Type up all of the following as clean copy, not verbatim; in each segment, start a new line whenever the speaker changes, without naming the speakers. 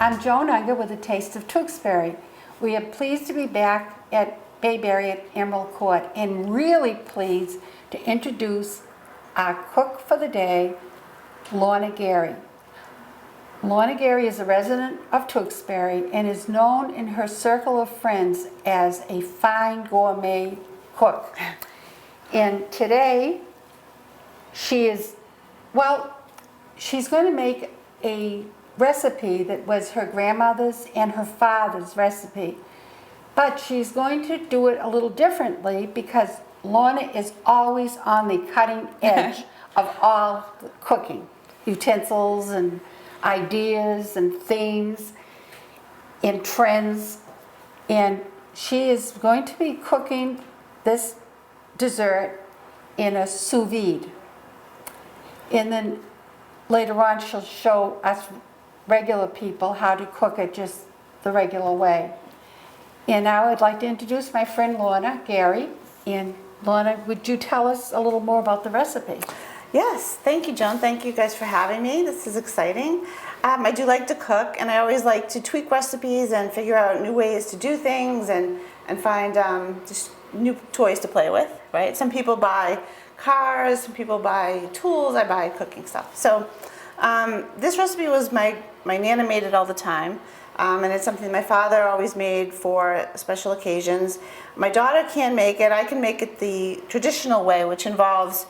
I'm Joan Unger with A Taste of Tewksbury. We are pleased to be back at Bayberry at Emerald Court and really pleased to introduce our cook for the day, Lorna Gary. Lorna Gary is a resident of Tewksbury and is known in her circle of friends as a fine gourmet cook. And today, she's going to make a recipe that was her grandmother's and her father's recipe. But she's going to do it a little differently because Lorna is always on the cutting edge of all the cooking, utensils and ideas and themes and trends. And she is going to be cooking this dessert in a sous vide. And then later on she'll show us regular people how to cook it just the regular way. And now I'd like to introduce my friend Lorna Gary. And Lorna, would you tell us a little more about the recipe?
Yes, thank you, Joan. Thank you guys for having me. This is exciting. I do like to cook, and I always like to tweak recipes and figure out new ways to do things and find just new toys to play with, right? Some people buy cars, some people buy tools, I buy cooking stuff. So this recipe was my Nana made it all the time. And it's something my father always made for special occasions. My daughter can make it. I can make it the traditional way, which involves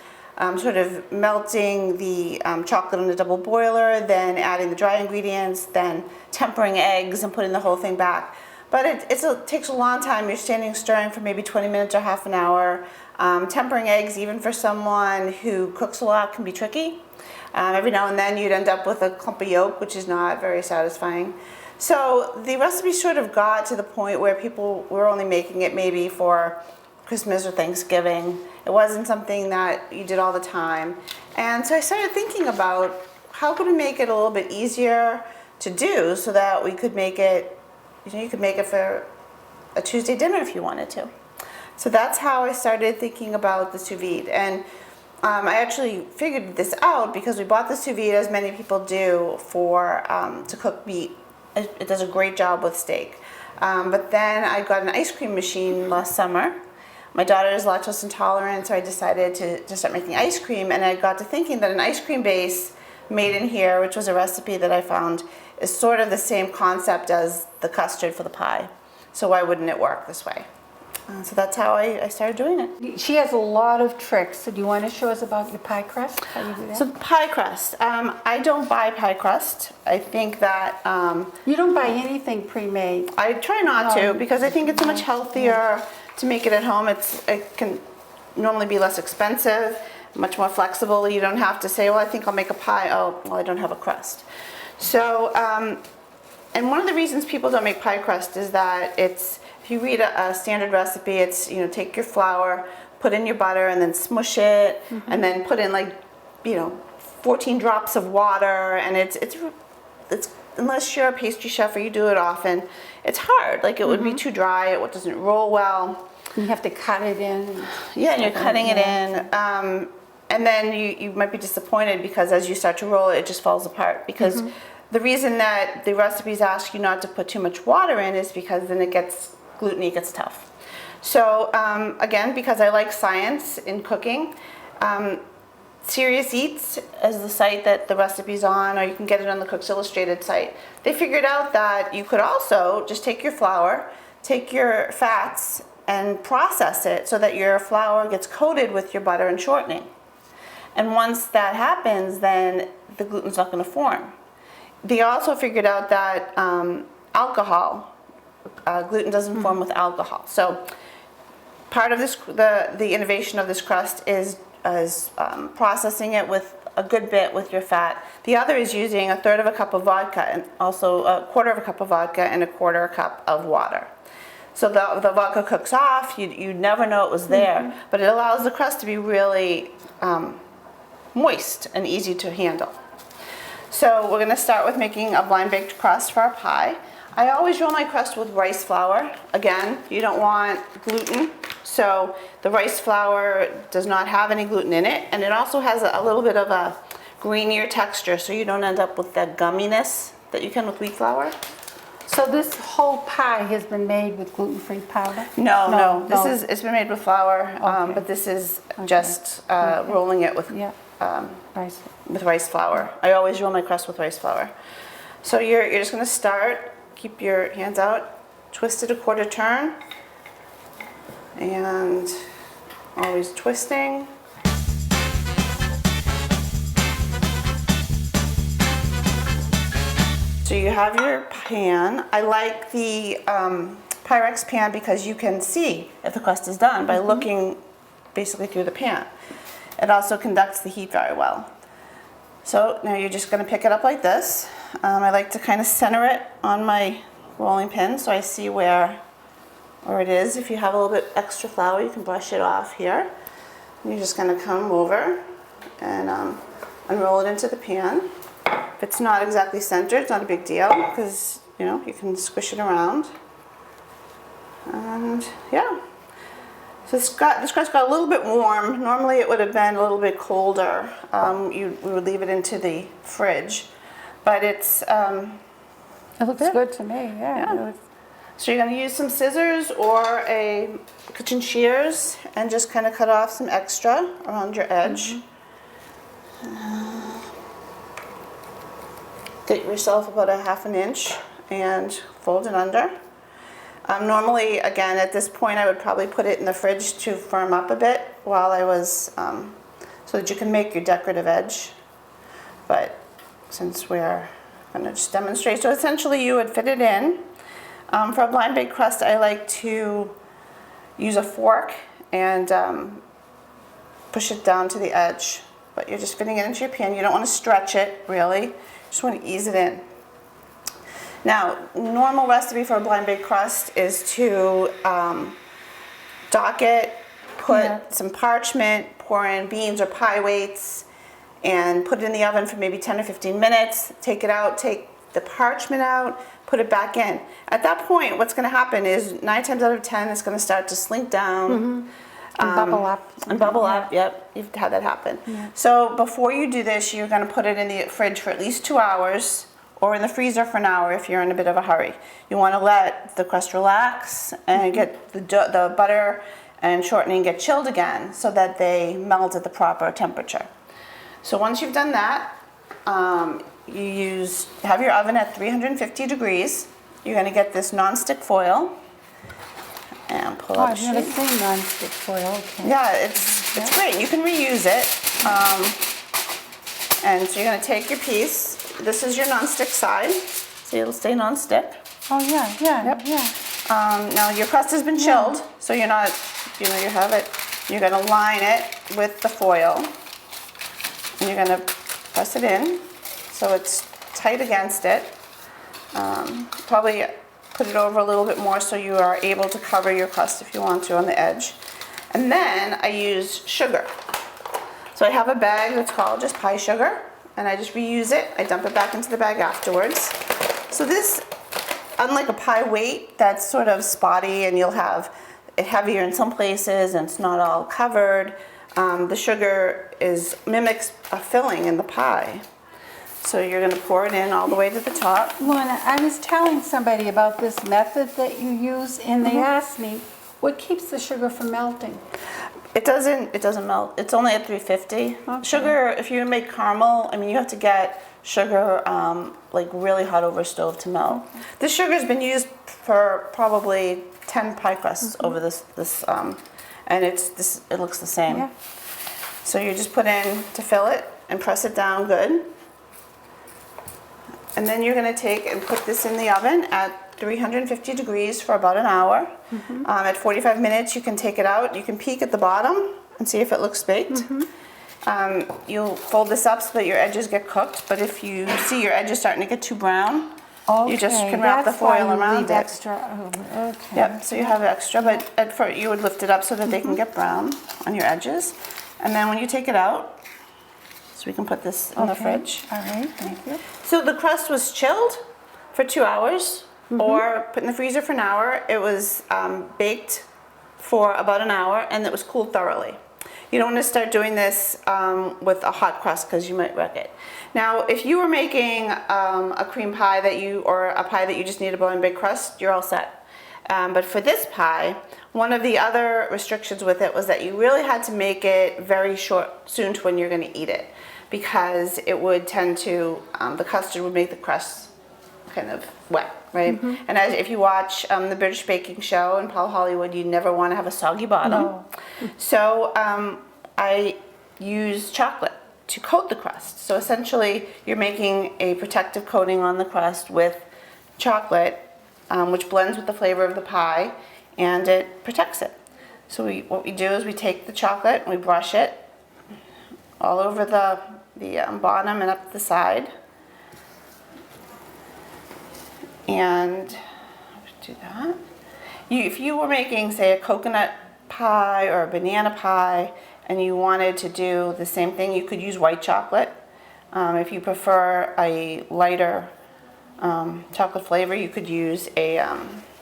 sort of melting the chocolate in a double boiler, then adding the dry ingredients, then tempering eggs and putting the whole thing back. But it takes a long time. You're standing stirring for maybe 20 minutes or half an hour. Tempering eggs, even for someone who cooks a lot, can be tricky. Every now and then you'd end up with a clump of yolk, which is not very satisfying. So the recipe sort of got to the point where people were only making it maybe for Christmas or Thanksgiving. It wasn't something that you did all the time. And so I started thinking about how could we make it a little bit easier to do so that we could make it, you could make it for a Tuesday dinner if you wanted to. So that's how I started thinking about the sous vide. And I actually figured this out because we bought the sous vide, as many people do, to cook meat. It does a great job with steak. But then I got an ice cream machine last summer. My daughter is lactose intolerant, so I decided to start making ice cream. And I got to thinking that an ice cream base made in here, which was a recipe that I found, is sort of the same concept as the custard for the pie. So why wouldn't it work this way? So that's how I started doing it.
She has a lot of tricks. So do you want to show us about your pie crust? How you do that?
So pie crust. I don't buy pie crust. I think that...
you don't buy anything pre-made?
I try not to because I think it's much healthier to make it at home. It can normally be less expensive, much more flexible. You don't have to say, well, I think I'll make a pie. Oh, well, I don't have a crust. So, and one of the reasons people don't make pie crust is that if you read a standard recipe, it's, take your flour, put in your butter, and then smush it, and then put in 14 drops of water, and it's unless you're a pastry chef or you do it often, it's hard. It would be too dry, it doesn't roll well.
You have to cut it in.
Yeah, and you're cutting it in. And then you might be disappointed because as you start to roll it, it just falls apart. Because the reason that the recipes ask you not to put too much water in is because then it gets gluteny, gets tough. So again, because I like science in cooking, Serious Eats is the site that the recipe's on, or you can get it on the Cook's Illustrated site. They figured out that you could also just take your flour, take your fats, and process it so that your flour gets coated with your butter and shortening. And once that happens, then the gluten's not going to form. They also figured out that gluten doesn't form with alcohol. So part of this, the innovation of this crust is processing it with a good bit with your fat. The other is using 1/3 of a cup of vodka and also 1/4 of a cup of vodka and 1/4 cup of water. So the vodka cooks off, you never know it was there, but it allows the crust to be really moist and easy to handle. So we're gonna start with making a blind baked crust for our pie. I always roll my crust with rice flour. Again, you don't want gluten, so the rice flour does not have any gluten in it, and it also has a little bit of a grainier texture, so you don't end up with that gumminess that you can with wheat flour.
So this whole pie has been made with gluten-free powder?
No. It's been made with flour,
Okay.
but this is just rolling it with
Yeah. Rice.
with rice flour. I always roll my crust with rice flour. So you're just going to start. Keep your hands out, twist it a quarter turn, and always twisting. So you have your pan. I like the Pyrex pan because you can see if the crust is done by looking basically through the pan. It also conducts the heat very well. So now you're just going to pick it up like this. I like to kind of center it on my rolling pin so I see where it is. If you have a little bit extra flour, you can brush it off here. And you're just going to come over and unroll it into the pan. If it's not exactly centered, it's not a big deal because you can squish it around. And yeah. So this crust got a little bit warm. Normally it would have been a little bit colder. We would leave it into the fridge, but it's
It looks good to me, yeah.
So you're going to use some scissors or a kitchen shears and just kind of cut off some extra around your edge. Get yourself about a half an inch and fold it under. Normally, again, at this point, I would probably put it in the fridge to firm up a bit while I was, so that you can make your decorative edge. But since we're going to just demonstrate, so essentially you would fit it in. For a blind baked crust, I like to use a fork and push it down to the edge. But you're just fitting it into your pan. You don't want to stretch it, really. You just want to ease it in. Now, normal recipe for a blind baked crust is to dock it, put some parchment, pour in beans or pie weights, and put it in the oven for maybe 10 or 15 minutes. Take it out, take the parchment out, put it back in. At that point, what's going to happen is 9 times out of 10, it's going to start to slink down.
And bubble up.
And bubble up, yep, you've had that happen.
Yeah.
So before you do this, you're going to put it in the fridge for at least 2 hours, or in the freezer for an hour if you're in a bit of a hurry. You want to let the crust relax and get the butter and shortening get chilled again so that they melt at the proper temperature. So once you've done that, have your oven at 350 degrees. You're going to get this non-stick foil and pull up.
I've never seen non-stick foil. Okay.
Yeah, it's great. You can reuse it. And so you're going to take your piece. This is your non-stick side, so it'll stay non-stick.
Oh yeah.
Now your crust has been chilled, so you're not, you have it. You're going to line it with the foil, and you're going to press it in so it's tight against it. Probably put it over a little bit more so you are able to cover your crust if you want to on the edge. And then I use sugar. So I have a bag that's called just pie sugar, and I just reuse it. I dump it back into the bag afterwards. So this, unlike a pie weight that's sort of spotty and you'll have it heavier in some places and it's not all covered, the sugar mimics a filling in the pie. So you're going to pour it in all the way to the top.
Lorna, I was telling somebody about this method that you use, and they asked me, what keeps the sugar from melting?
It doesn't melt. It's only at 350.
Okay.
Sugar, if you make caramel, you have to get sugar like really hot over a stove to melt. Okay. This sugar has been used for probably 10 pie crusts over this and it looks the same.
Yeah.
So you just put in to fill it and press it down good. And then you're going to take and put this in the oven at 350 degrees for about an hour. At 45 minutes, you can take it out. You can peek at the bottom and see if it looks baked. You'll fold this up so that your edges get cooked. But if you see your edges starting to get too brown, you just can wrap the foil around it.
Extra. Oh, okay.
Yep. So you have extra, but you would lift it up so that they can get brown on your edges. And then when you take it out, so we can put this in the fridge.
All right. Thank you.
So the crust was chilled for 2 hours. Or put in the freezer for an hour. It was baked for about an hour, and it was cooled thoroughly. You don't want to start doing this with a hot crust because you might wreck it. Now, if you were making a cream pie or a pie that you just need a blowing big crust, you're all set. But for this pie, one of the other restrictions with it was that you really had to make it very soon to when you're going to eat it, because it would tend to, the custard would make the crust kind of wet, right? And if you watch the British baking show in Paul Hollywood, you never want to have a soggy bottom.
No.
So I use chocolate to coat the crust. So essentially, you're making a protective coating on the crust with chocolate, which blends with the flavor of the pie, and it protects it. So what we do is we take the chocolate and we brush it all over the bottom and up the side. And do that. If you were making, say, a coconut pie or a banana pie, and you wanted to do the same thing, you could use white chocolate. If you prefer a lighter chocolate flavor, you could use a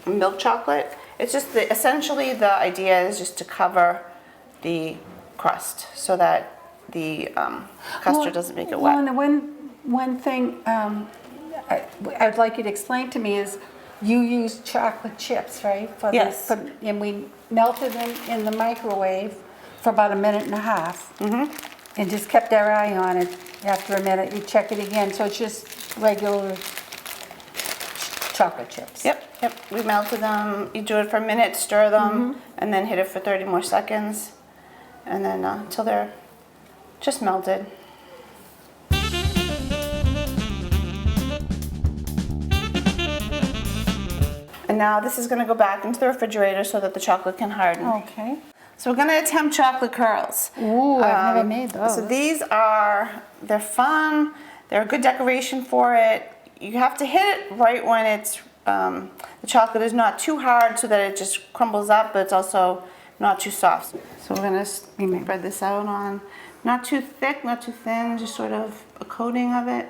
milk chocolate. It's just essentially the idea is just to cover the crust so that the custard doesn't make it wet.
Lorna, one thing I'd like you to explain to me is you use chocolate chips, right?
Yes.
And we melted them in the microwave for about 1.5 minutes. And just kept our eye on it. After a minute, you check it again. So it's just regular chocolate chips.
Yep. We melted them. You do it for a minute, stir them, and then hit it for 30 more seconds. And then until they're just melted. And now this is going to go back into the refrigerator so that the chocolate can harden.
Okay.
So we're going to attempt chocolate curls.
Ooh, I've never made those.
So they're fun. They're a good decoration for it. You have to hit it right when it's, the chocolate is not too hard so that it just crumbles up, but it's also not too soft. So we're going to spread this out on, not too thick, not too thin, just sort of a coating of it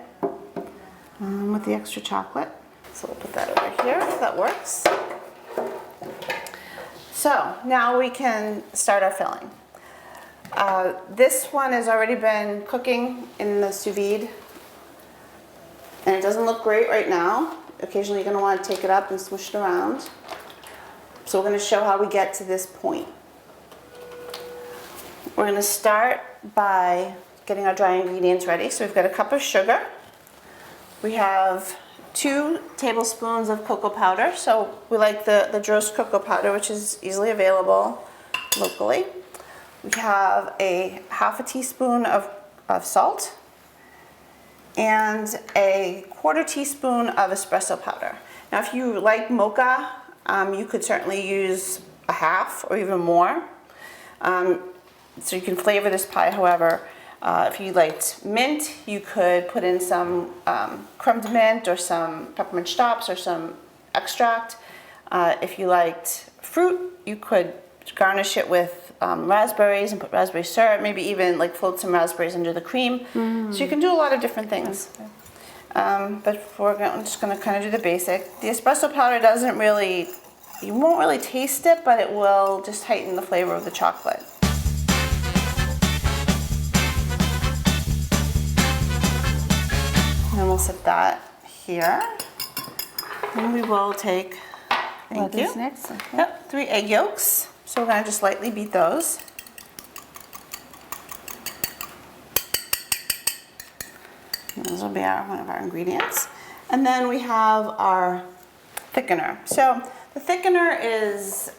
with the extra chocolate. So we'll put that over here if that works. So now we can start our filling. This one has already been cooking in the sous vide, and it doesn't look great right now. Occasionally you're going to want to take it up and swish it around. So we're going to show how we get to this point. We're going to start by getting our dry ingredients ready. So we've got a cup of sugar. We have 2 tablespoons of cocoa powder. So we like the Drost cocoa powder, which is easily available locally. We have a half a teaspoon of salt and a 1/4 teaspoon of espresso powder. Now, if you like mocha, you could certainly use a half or even more. So you can flavor this pie however. If you liked mint, you could put in some crumbled mint or some peppermint schnapps or some extract. If you liked fruit, you could garnish it with raspberries and put raspberry syrup, maybe even like float some raspberries under the cream. So you can do a lot of different things. But I'm just going to kind of do the basic. The espresso powder doesn't really, you won't really taste it, but it will just heighten the flavor of the chocolate. And then we'll set that here. And we will take,
What is next? Okay.
Yep, 3 egg yolks. So we're going to just lightly beat those. And those will be one of our ingredients. And then we have our thickener. So the thickener is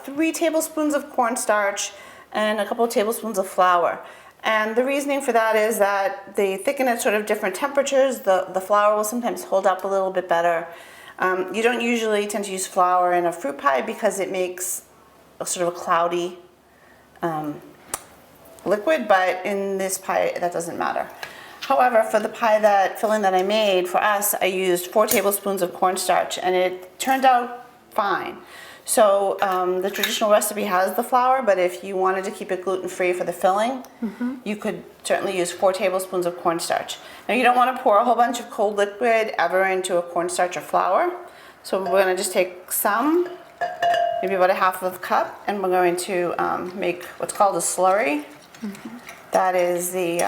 3 tablespoons of cornstarch and a couple of tablespoons of flour. And the reasoning for that is that they thicken at sort of different temperatures. The flour will sometimes hold up a little bit better. You don't usually tend to use flour in a fruit pie because it makes a sort of a cloudy liquid, but in this pie that doesn't matter. However, for the pie filling that I made, for us, I used 4 tablespoons of cornstarch and it turned out fine. So the traditional recipe has the flour, but if you wanted to keep it gluten-free for the filling, you could certainly use 4 tablespoons of cornstarch. Now you don't want to pour a whole bunch of cold liquid ever into a cornstarch or flour. So we're going to just take some maybe about a half of a cup, and we're going to make what's called a slurry. That is the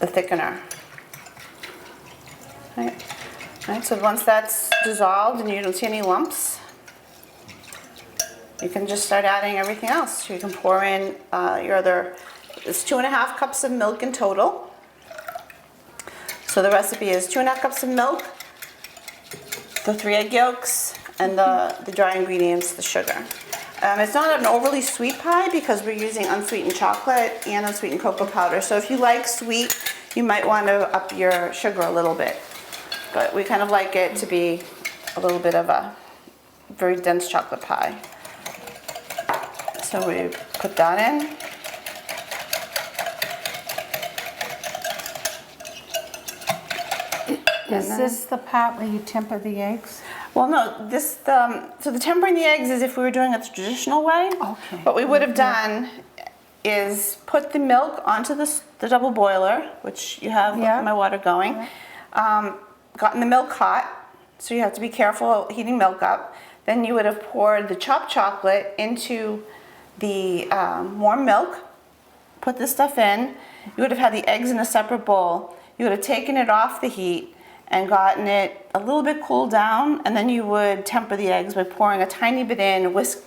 thickener. Right. Right, so once that's dissolved and you don't see any lumps, you can just start adding everything else. You can pour in your other, it's 2.5 cups of milk in total. So the recipe is 2.5 cups of milk, the 3 egg yolks, and the dry ingredients, the sugar. It's not an overly sweet pie because we're using unsweetened chocolate and unsweetened cocoa powder. So if you like sweet, you might want to up your sugar a little bit. But we kind of like it to be a little bit of a very dense chocolate pie. So we put that in.
Is this the part where you temper the eggs?
Well, no, so the tempering the eggs is if we were doing it the traditional way.
Okay.
What we would have done is put the milk onto the double boiler, which you have my water going. Gotten the milk hot, so you have to be careful heating milk up. Then you would have poured the chopped chocolate into the warm milk, put this stuff in. You would have had the eggs in a separate bowl. You would have taken it off the heat and gotten it a little bit cooled down, and then you would temper the eggs by pouring a tiny bit in, whisk,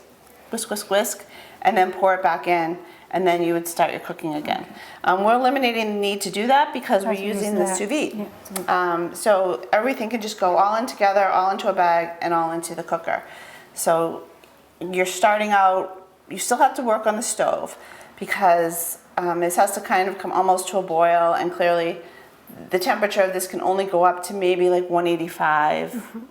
whisk, whisk, whisk, and then pour it back in, and then you would start your cooking again. We're eliminating the need to do that because we're using the sous vide.
Yeah.
So everything can just go all in together, all into a bag, and all into the cooker. So you're starting out, you still have to work on the stove because this has to kind of come almost to a boil, and clearly the temperature of this can only go up to maybe like 185.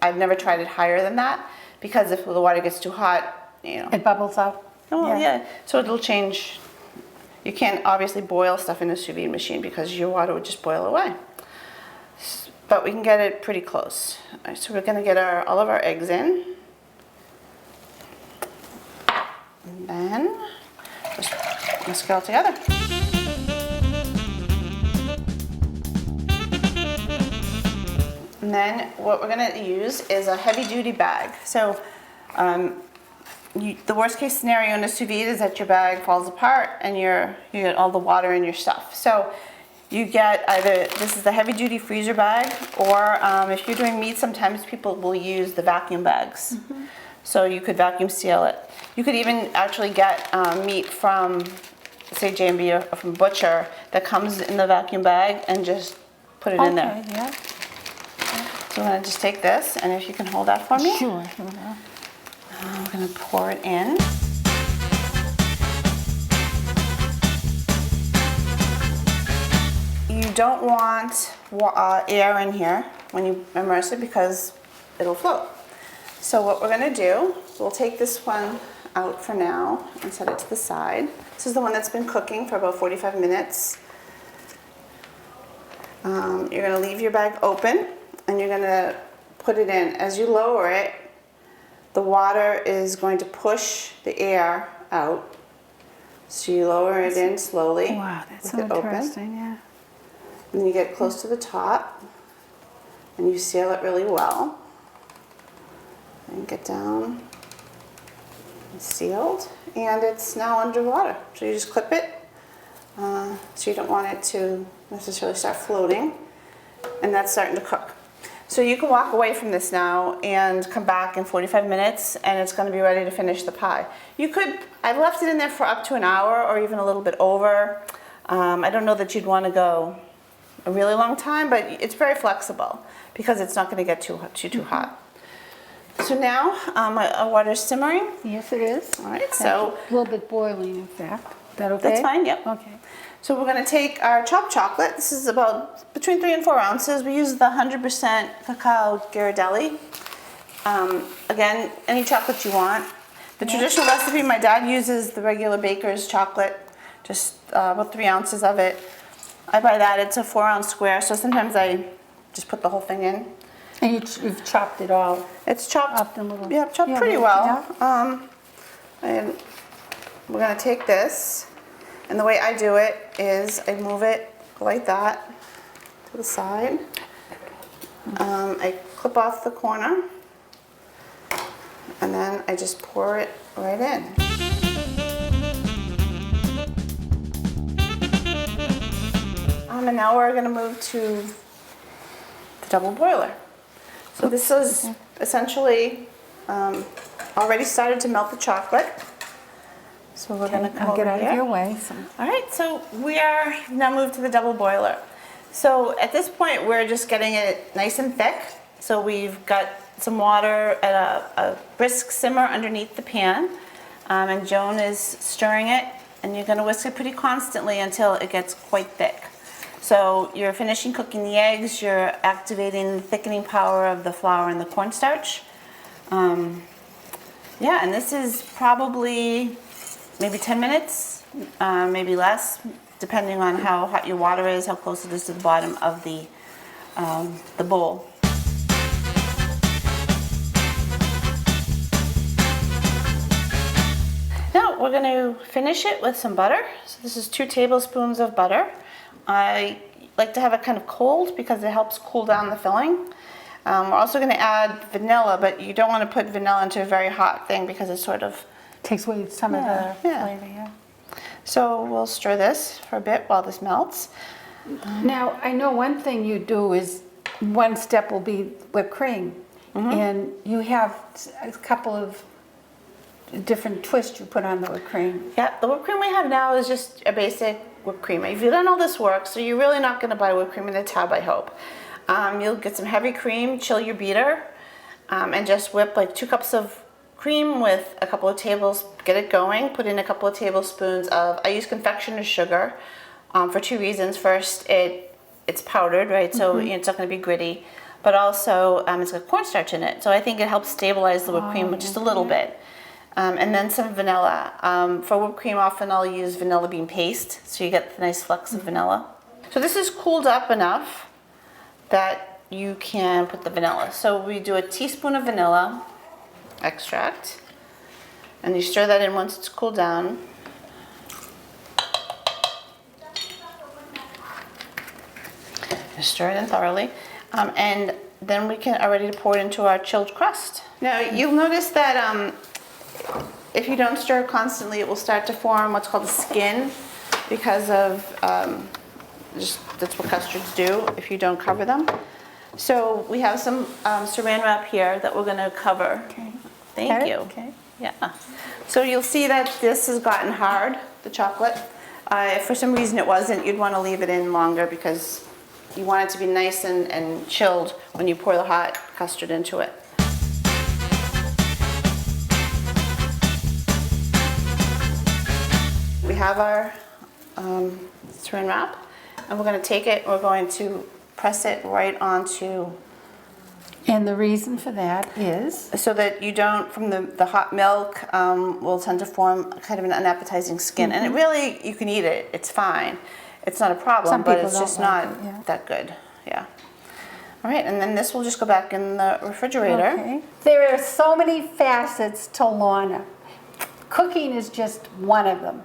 I've never tried it higher than that because if the water gets too hot,
It bubbles up?
Oh, yeah. So it'll change. You can't obviously boil stuff in a sous vide machine because your water would just boil away. But we can get it pretty close. All right, so we're going to get all of our eggs in. And then just whisk it all together. And then what we're going to use is a heavy duty bag. So the worst case scenario in a sous vide is that your bag falls apart and you get all the water in your stuff. So you get either, this is the heavy duty freezer bag, or if you're doing meat, sometimes people will use the vacuum bags. So you could vacuum seal it. You could even actually get meat from, say, J&B or from Butcher that comes in the vacuum bag and just put it in there.
Okay, yeah.
So I'm going to just take this, and if you can hold that for me.
Sure.
I'm going to pour it in. You don't want air in here when you immerse it because it'll float. So what we're going to do, we'll take this one out for now and set it to the side. This is the one that's been cooking for about 45 minutes. You're going to leave your bag open and you're going to put it in. As you lower it, the water is going to push the air out. So you lower it in slowly.
Wow, that's so
with it open.
interesting, yeah.
And then you get close to the top and you seal it really well. And get down. It's sealed and it's now underwater. So you just clip it. So you don't want it to necessarily start floating. And that's starting to cook. So you can walk away from this now and come back in 45 minutes and it's going to be ready to finish the pie. You could, I've left it in there for up to an hour or even a little bit over. I don't know that you'd want to go a really long time, but it's very flexible because it's not going to get too hot. So now our water's simmering.
Yes, it is.
All right, so
a little bit boiling, in fact. Is that okay?
that's fine, yep.
Okay.
So we're going to take our chopped chocolate. This is about between 3 and 4 ounces. We use the 100% cacao Ghirardelli. Again, any chocolate you want. The traditional recipe, my dad uses the regular baker's chocolate, just about 3 ounces of it. I buy that, it's a 4-ounce square, so sometimes I just put the whole thing in.
And you've chopped it all.
It's chopped,
Up in little,
yeah, chopped pretty well. And we're going to take this, and the way I do it is I move it like that to the side. I clip off the corner, And then I just pour it right in. And now we're going to move to the double boiler. So this is essentially already started to melt the chocolate. So we're going to come
I'll get
over
out
here.
of your way. So.
All right, so we are now moved to the double boiler. So at this point, we're just getting it nice and thick. So we've got some water at a brisk simmer underneath the pan, and Joan is stirring it, and you're gonna whisk it pretty constantly until it gets quite thick. So you're finishing cooking the eggs, you're activating the thickening power of the flour and the cornstarch. Yeah, and this is probably maybe 10 minutes, maybe less, depending on how hot your water is, how close it is to the bottom of the bowl. Now we're going to finish it with some butter. So this is 2 tablespoons of butter. I like to have it kind of cold because it helps cool down the filling. We're also going to add vanilla, but you don't want to put vanilla into a very hot thing because it sort of
Takes away some of the flavor, yeah.
So we'll stir this for a bit while this melts.
Now, I know one thing you do is, one step will be whipped cream. And you have a couple of different twists you put on the whipped cream.
Yeah, the whipped cream we have now is just a basic whipped cream. You've done all this work, so you're really not going to buy whipped cream in a tub, I hope. You'll get some heavy cream, chill your beater, and just whip like 2 cups of cream with a couple of get it going, put in a couple of tablespoons of, I use confectioner's sugar for 2 reasons. First, it's powdered, right, so it's not going to be gritty, but also it's got cornstarch in it, so I think it helps stabilize the whipped cream just a little bit. And then some vanilla. For whipped cream, often I'll use vanilla bean paste, so you get the nice flecks of vanilla. So this is cooled up enough that you can put the vanilla. So we do a teaspoon of vanilla extract, and you stir that in once it's cooled down. You stir it in thoroughly, and then we can already pour it into our chilled crust. Now you'll notice that if you don't stir constantly, it will start to form what's called a skin because of that's what custards do if you don't cover them. So we have some saran wrap here that we're going to cover.
Okay.
Thank you.
Okay.
Yeah. So you'll see that this has gotten hard, the chocolate. If for some reason it wasn't, you'd want to leave it in longer because you want it to be nice and chilled when you pour the hot custard into it. We have our saran wrap, and we're going to take it, we're going to press it right onto.
And the reason for that is?
So that you don't, from the hot milk, will tend to form kind of an unappetizing skin. And it really, you can eat it, it's fine. It's not a problem,
Some
but
people
it's
don't
just
like
not
it, yeah.
that good. Yeah. All right, and then this will just go back in the refrigerator.
Okay. There are so many facets to Lorna. Cooking is just one of them.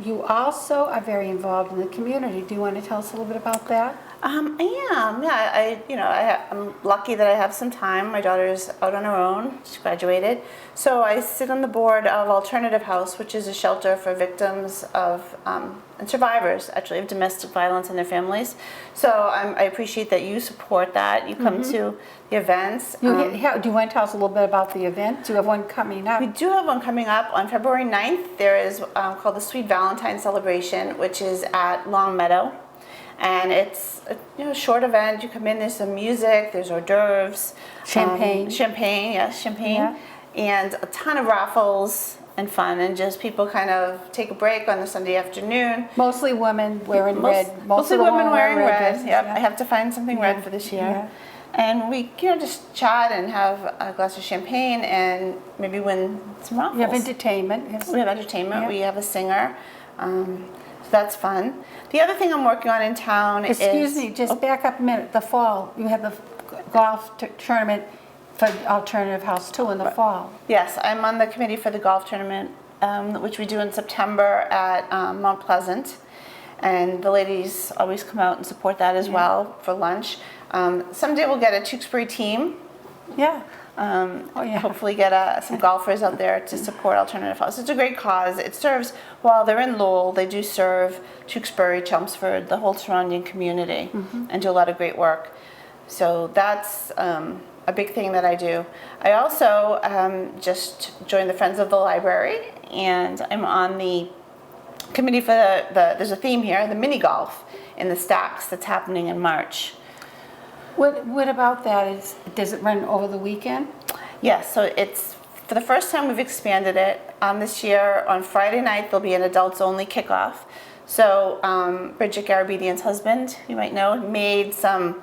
You also are very involved in the community. Do you want to tell us a little bit about that?
I am, yeah. I'm lucky that I have some time. My daughter's out on her own. She graduated. So I sit on the board of Alternative House, which is a shelter for victims of, and survivors, actually, of domestic violence and their families. So I appreciate that you support that. You come to the events.
Do you want to tell us a little bit about the event? Do you have one coming up?
We do have one coming up on February 9th. There is called the Sweet Valentine Celebration, which is at Long Meadow. And it's a short event. You come in, there's some music, there's hors d'oeuvres.
Champagne.
Champagne.
Yeah.
And a ton of raffles and fun, and just people kind of take a break on a Sunday afternoon.
Mostly women wearing red.
Mostly
of the
women wearing red.
dresses,
Yep,
yeah.
I have to find something red for this year.
Yeah.
And we just chat and have a glass of champagne and maybe win some raffles.
You have entertainment. Yes.
We have entertainment.
Yeah.
We have a singer. So that's fun. The other thing I'm working on in town is...
Excuse me, just back up a minute. The fall, you have the golf tournament for Alternative House too in the fall.
Yes, I'm on the committee for the golf tournament, which we do in September at Mount Pleasant. And the ladies always come out and support that as well for lunch. Someday we'll get a Tewksbury team
Yeah. Oh, yeah.
Hopefully get some golfers out there to support alternative health. It's a great cause. It serves, while they're in Lowell, they do serve Tewksbury, Chelmsford, the whole surrounding community, and do a lot of great work. So that's a big thing that I do. I also just joined the Friends of the Library, and I'm on the committee for there's a theme here, the mini golf in the stacks that's happening in March.
What about that? Does it run over the weekend?
Yes, so it's, for the first time we've expanded it. This year on Friday night there'll be an adults only kickoff. So Bridget Garabedian's husband, you might know, made some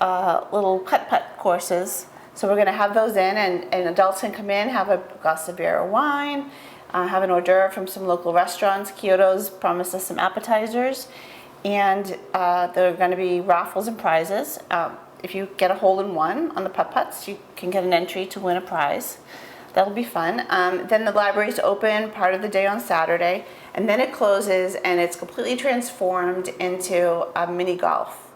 little putt-putt courses. So we're going to have those in, and adults can come in, have a glass of beer or wine, have an hors d'oeuvre from some local restaurants. Kyoto's promised us some appetizers, and there are going to be raffles and prizes. If you get a hole-in-one on the putt-putts, you can get an entry to win a prize. That'll be fun. Then the library's open part of the day on Saturday, and then it closes, and it's completely transformed into a mini golf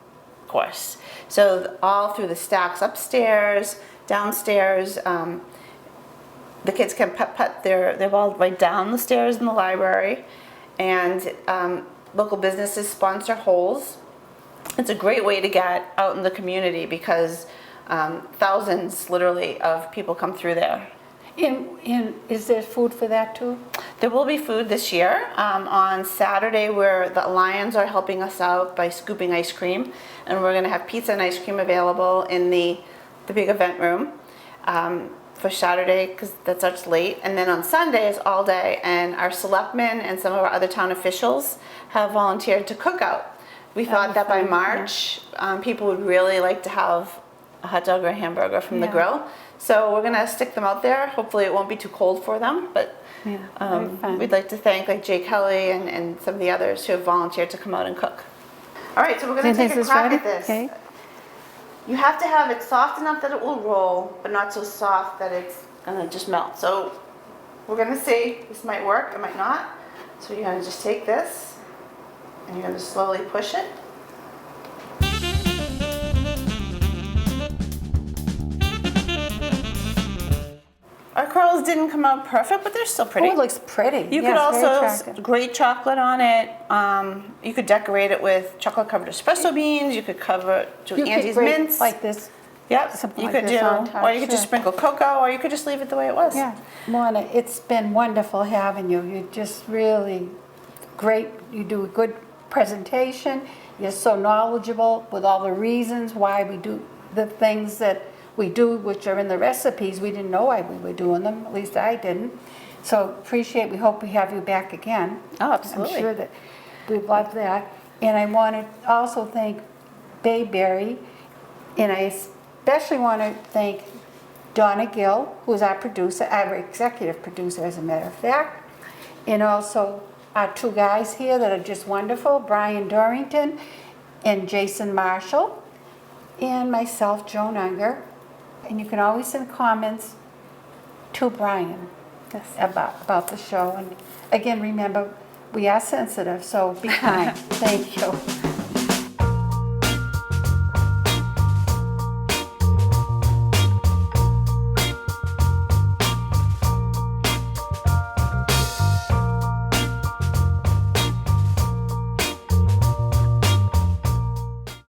course. So all through the stacks upstairs, downstairs, the kids can putt-putt their ball right down the stairs in the library, and local businesses sponsor holes. It's a great way to get out in the community because thousands, literally, of people come through there.
Is there food for that too?
There will be food this year. On Saturday, where the Lions are helping us out by scooping ice cream, and we're going to have pizza and ice cream available in the big event room for Saturday, because that starts late. And then on Sunday is all day, and our selectmen and some of our other town officials have volunteered to cook out. We thought that by March, people would really like to have a hot dog or a hamburger from the grill. So we're going to stick them out there. Hopefully it won't be too cold for them, but we'd like to thank like Jay Kelly and some of the others who have volunteered to come out and cook. All right, so we're going to take a crack at this.
Okay.
You have to have it soft enough that it will roll, but not so soft that it's going to just melt. So we're going to see. This might work, it might not. So you're going to just take this, and you're going to slowly push it. Our curls didn't come out perfect, but they're still pretty.
Oh, it looks pretty.
You
Yes,
could
very
also
attractive.
grate chocolate on it. You could decorate it with chocolate-covered espresso beans. You could cover it to
You could
Auntie's
grate
mints.
like this.
Yep.
something
You
like
could
this
do,
on top,
or you could just
sure.
sprinkle cocoa, or you could just leave it the way it was.
Yeah, Lorna, it's been wonderful having you. You're just really great. You do a good presentation. You're so knowledgeable with all the reasons why we do the things that we do, which are in the recipes. We didn't know why we were doing them, at least I didn't. So appreciate, we hope we have you back again.
Oh, absolutely.
I'm sure that we'd love that. And I want to also thank Bayberry, and I especially want to thank Donna Gill, who's our producer, our executive producer, as a matter of fact, and also our two guys here that are just wonderful, Brian Dorrington and Jason Marshall, and myself, Joan Unger. And you can always send comments to Brian about the show. And again, remember, we are sensitive, so be kind. Thank you.